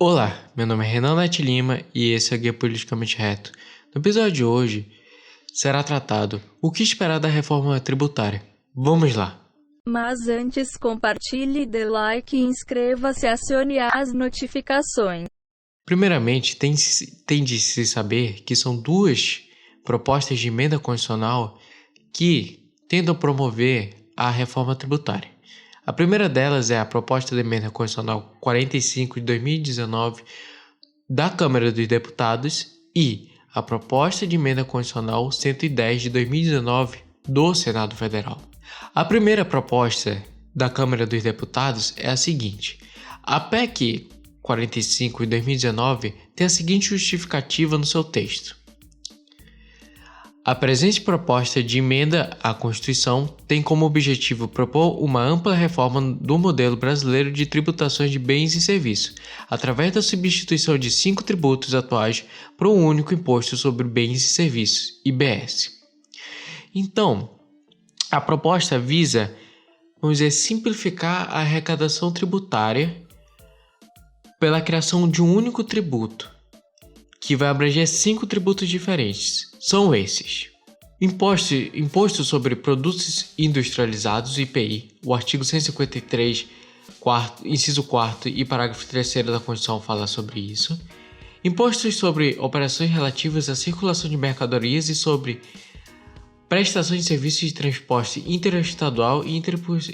Olá, meu nome é Renan Neto Lima e esse é o Guia Politicamente Reto. No episódio de hoje será tratado o que esperar da reforma tributária. Vamos lá! Mas antes compartilhe, dê like, inscreva-se e acione as notificações. Primeiramente, tem de se saber que são duas propostas de emenda constitucional que tentam promover a reforma tributária. A primeira delas é a proposta de emenda constitucional 45 de 2019 da Câmara dos Deputados e a proposta de emenda constitucional 110 de 2019 do Senado Federal. A primeira proposta da Câmara dos Deputados é a seguinte: a PEC 45 de 2019 tem a seguinte justificativa no seu texto. A presente proposta de emenda à Constituição tem como objetivo propor uma ampla reforma do modelo brasileiro de tributações de bens e serviços, através da substituição de 5 tributos atuais por um único imposto sobre bens e serviços, IBS. Então, a proposta visa, vamos dizer, simplificar a arrecadação tributária pela criação de um único tributo, que vai abranger 5 tributos diferentes. São esses: Imposto sobre Produtos Industrializados, IPI, o artigo 153, inciso 4º e parágrafo 3º da Constituição fala sobre isso. Impostos sobre operações relativas à circulação de mercadorias e sobre prestações de serviços de transporte interestadual e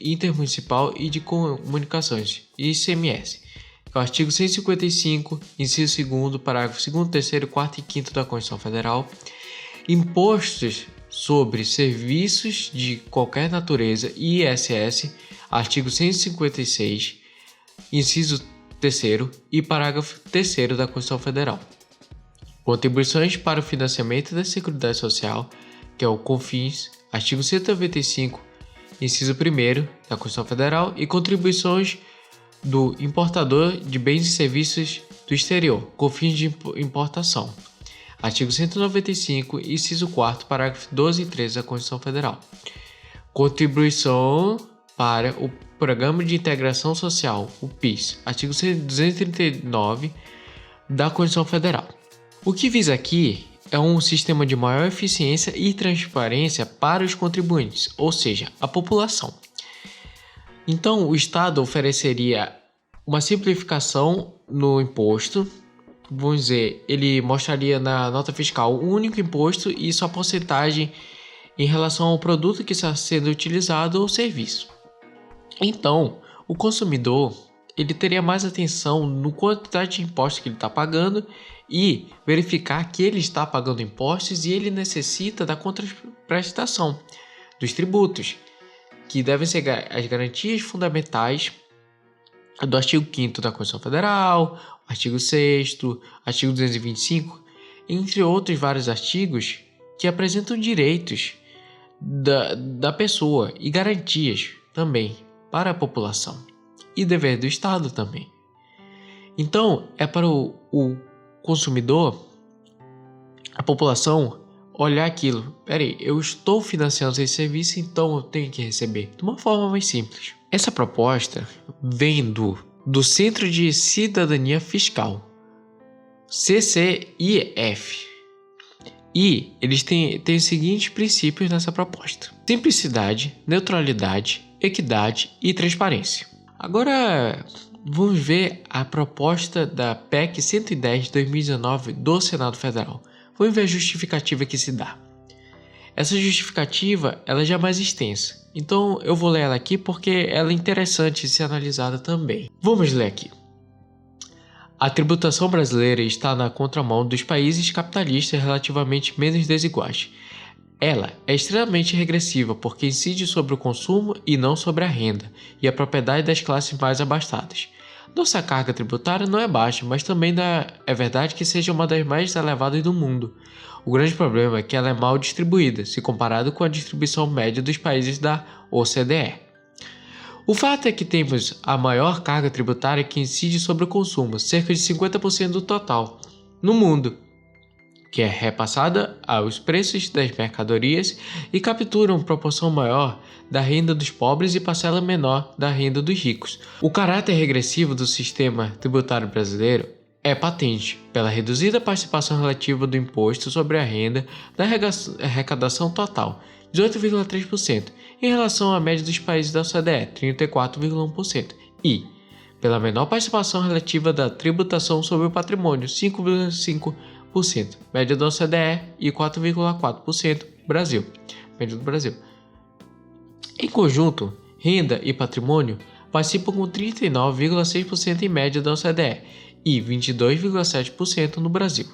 intermunicipal e de comunicações, ICMS. O artigo 155, inciso 2º, parágrafo 2º, 3º, 4º e 5º da Constituição Federal. Impostos sobre serviços de qualquer natureza, ISS, artigo 156, inciso 3º e parágrafo 3º da Constituição Federal. Contribuições para o financiamento da Seguridade Social, que é o CONFINS, artigo 195, inciso 1º da Constituição Federal, e contribuições do importador de bens e serviços do exterior, com fins de importação. Artigo 195, inciso 4º, parágrafo 12 e 13 da Constituição Federal. Contribuição para o Programa de Integração Social, o PIS. Artigo 239 da Constituição Federal. O que visa aqui é um sistema de maior eficiência e transparência para os contribuintes, ou seja, a população. Então, o Estado ofereceria uma simplificação no imposto. Vamos dizer, ele mostraria na nota fiscal um único imposto e sua porcentagem em relação ao produto que está sendo utilizado ou serviço. Então, o consumidor ele teria mais atenção no quantidade de impostos que ele está pagando e verificar que ele está pagando impostos e ele necessita da contraprestação dos tributos, que devem ser as garantias fundamentais do artigo 5º da Constituição Federal, artigo 6º, artigo 225, entre outros vários artigos que apresentam direitos da pessoa e garantias também para a população e dever do Estado também. Então, é para o consumidor, a população, olhar aquilo: peraí, eu estou financiando esse serviço, então eu tenho que receber de uma forma mais simples. Essa proposta vem do Centro de Cidadania Fiscal, CCIF, e eles têm os seguintes princípios nessa proposta: simplicidade, neutralidade, equidade e transparência. Agora vamos ver a proposta da PEC 110 de 2019 do Senado Federal. Vamos ver a justificativa que se dá. Essa justificativa ela já é mais extensa, então eu vou ler ela aqui porque ela é interessante de ser analisada também. Vamos ler aqui. A tributação brasileira está na contramão dos países capitalistas relativamente menos desiguais. Ela é extremamente regressiva porque incide sobre o consumo e não sobre a renda e a propriedade das classes mais abastadas. Nossa carga tributária não é baixa, mas também é verdade que seja uma das mais elevadas do mundo. O grande problema é que ela é mal distribuída, se comparado com a distribuição média dos países da OCDE. O fato é que temos a maior carga tributária que incide sobre o consumo, cerca de 50% do total, no mundo, que é repassada aos preços das mercadorias e captura uma proporção maior da renda dos pobres e parcela menor da renda dos ricos. O caráter regressivo do sistema tributário brasileiro é patente pela reduzida participação relativa do imposto sobre a renda da arrecadação total, 18,3%, em relação à média dos países da OCDE, 34,1%, e pela menor participação relativa da tributação sobre o patrimônio, 5,5%, média da OCDE, e 4,4% média do Brasil. Em conjunto, renda e patrimônio participam com 39,6% em média da OCDE e 22,7% no Brasil.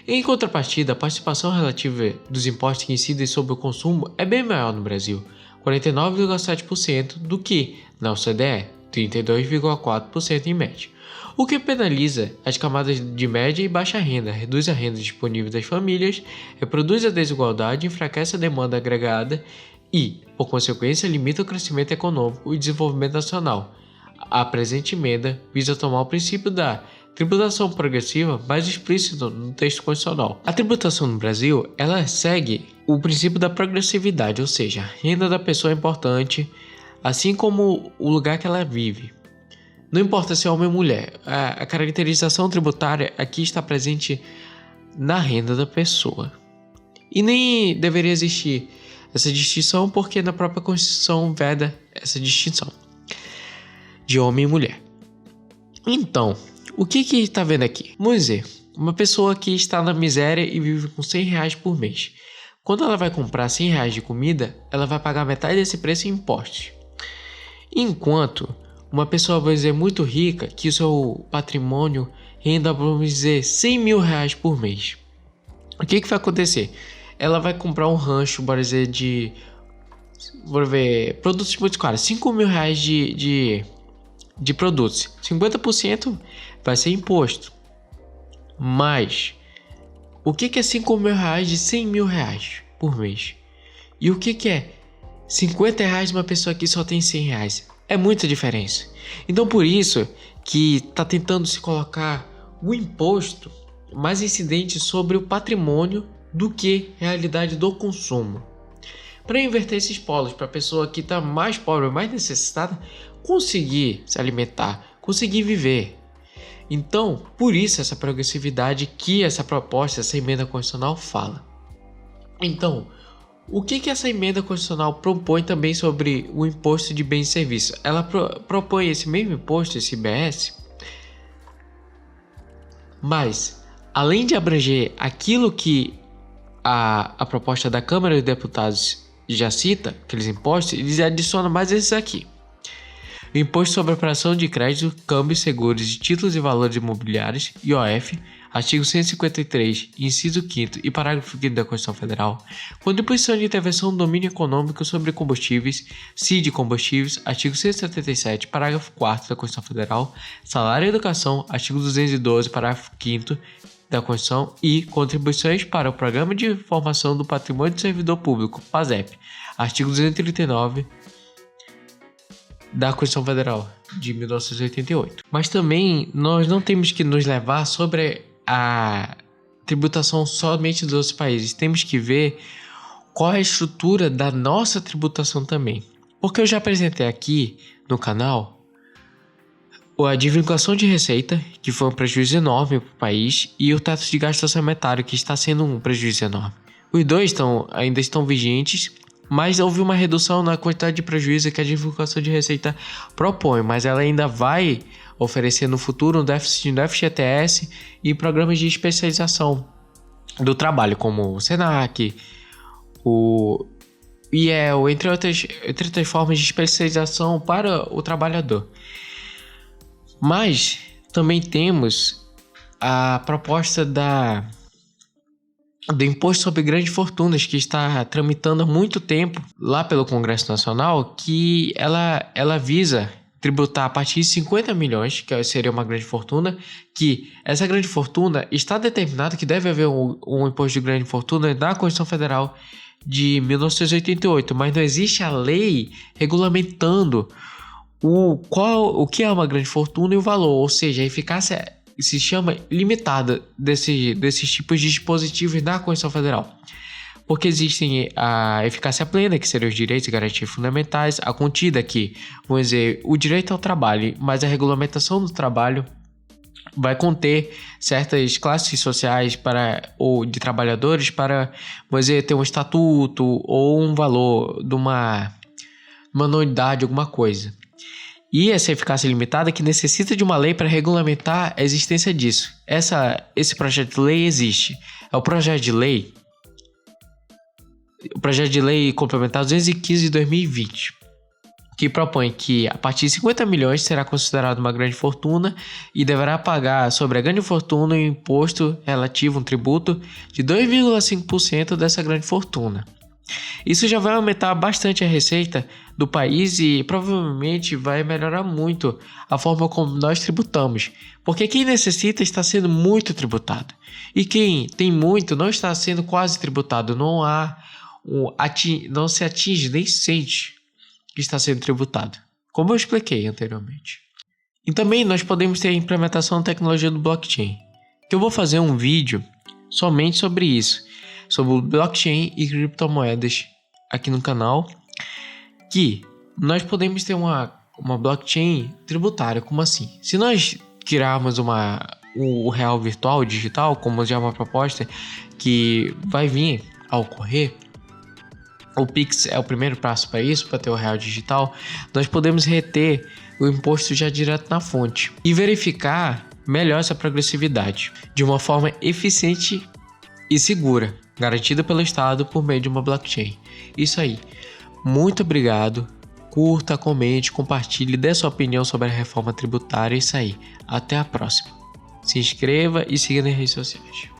Em contrapartida, a participação relativa dos impostos que incidem sobre o consumo é bem maior no Brasil, 49,7% do que na OCDE, 32,4% em média, o que penaliza as camadas de média e baixa renda, reduz a renda disponível das famílias, reproduz a desigualdade, enfraquece a demanda agregada e, por consequência, limita o crescimento econômico e desenvolvimento nacional. A presente emenda visa tomar o princípio da tributação progressiva mais explícito no texto constitucional. A tributação no Brasil, ela segue o princípio da progressividade, ou seja, a renda da pessoa é importante, assim como o lugar que ela vive. Não importa se é homem ou mulher, a caracterização tributária aqui está presente na renda da pessoa. E nem deveria existir essa distinção porque na própria Constituição veda essa distinção de homem e mulher. Então, o que está vendo aqui? Vamos dizer, uma pessoa que está na miséria e vive com R$100 por mês. Quando ela vai comprar R$100 de comida, ela vai pagar metade desse preço em impostos. Enquanto uma pessoa, vamos dizer, muito rica, que o seu patrimônio renda, vamos dizer, R$100 mil por mês. O que vai acontecer? Ela vai comprar um rancho, bora dizer, vamos ver, produtos muito caros, R$5 mil de produtos. 50% vai ser imposto. Mas o que é R$5 mil de R$100 mil por mês? E o que é R$50 de uma pessoa que só tem R$100? É muita diferença. Então por isso que está tentando se colocar o imposto mais incidente sobre o patrimônio do que a realidade do consumo. Para inverter esses polos, para a pessoa que está mais pobre, mais necessitada, conseguir se alimentar, conseguir viver. Então, por isso essa progressividade que essa proposta, essa emenda constitucional fala. Então, o que essa emenda constitucional propõe também sobre o imposto de bens e serviços? Ela propõe esse mesmo imposto, esse IBS, mas além de abranger aquilo que a proposta da Câmara dos Deputados já cita, aqueles impostos, eles adicionam mais esses aqui. O Imposto sobre a Operação de Crédito, Câmbio, Seguros de Títulos e Valores Imobiliários, IOF, artigo 153, inciso 5º e parágrafo 5º da Constituição Federal, Contribuição de Intervenção no Domínio Econômico sobre Combustíveis, CID Combustíveis, artigo 177, parágrafo 4º da Constituição Federal, Salário e Educação, artigo 212, parágrafo 5º da Constituição e Contribuições para o Programa de Formação do Patrimônio do Servidor Público, PASEP, artigo 239 da Constituição Federal de 1988. Mas também nós não temos que nos levar sobre a tributação somente dos outros países. Temos que ver qual é a estrutura da nossa tributação também. Porque eu já apresentei aqui no canal a divulgação de receita, que foi um prejuízo enorme para o país, e o teto de gasto orçamentário, que está sendo um prejuízo enorme. Os dois ainda estão vigentes, mas houve uma redução na quantidade de prejuízo que a divulgação de receita propõe, mas ela ainda vai oferecer no futuro um déficit no FGTS e programas de especialização do trabalho, como o SENAC, o IEL, entre outras formas de especialização para o trabalhador. Mas também temos a proposta do Imposto sobre Grandes Fortunas, que está tramitando há muito tempo lá pelo Congresso Nacional, que ela visa tributar a partir de 50 milhões, que seria uma grande fortuna, que essa grande fortuna está determinado que deve haver um imposto de grande fortuna na Constituição Federal de 1988, mas não existe a lei regulamentando o que é uma grande fortuna e o valor, ou seja, a eficácia se chama limitada desses tipos de dispositivos na Constituição Federal. Porque existem a eficácia plena, que seriam os direitos e garantias fundamentais, a contida que, vamos dizer, o direito ao trabalho, mas a regulamentação do trabalho vai conter certas classes sociais ou de trabalhadores para, vamos dizer, ter um estatuto ou um valor de uma anuidade, alguma coisa. E essa eficácia limitada que necessita de uma lei para regulamentar a existência disso. Esse projeto de lei existe. É o projeto de lei complementar 215 de 2020, que propõe que a partir de 50 milhões será considerado uma grande fortuna e deverá pagar sobre a grande fortuna um imposto relativo, um tributo de 2,5% dessa grande fortuna. Isso já vai aumentar bastante a receita do país e provavelmente vai melhorar muito a forma como nós tributamos, porque quem necessita está sendo muito tributado e quem tem muito não está sendo quase tributado, não se atinge nem sente que está sendo tributado, como eu expliquei anteriormente. E também nós podemos ter a implementação da tecnologia do blockchain, que eu vou fazer um vídeo somente sobre isso, sobre o blockchain e criptomoedas aqui no canal, que nós podemos ter uma blockchain tributária. Como assim? Se nós criarmos o real virtual digital, como já é uma proposta que vai vir a ocorrer, o Pix é o primeiro passo para isso, para ter o real digital, nós podemos reter o imposto já direto na fonte e verificar melhor essa progressividade de uma forma eficiente e segura, garantida pelo Estado por meio de uma blockchain. Isso aí. Muito obrigado. Curta, comente, compartilhe, dê sua opinião sobre a reforma tributária. Isso aí. Até a próxima. Se inscreva e siga nas redes sociais.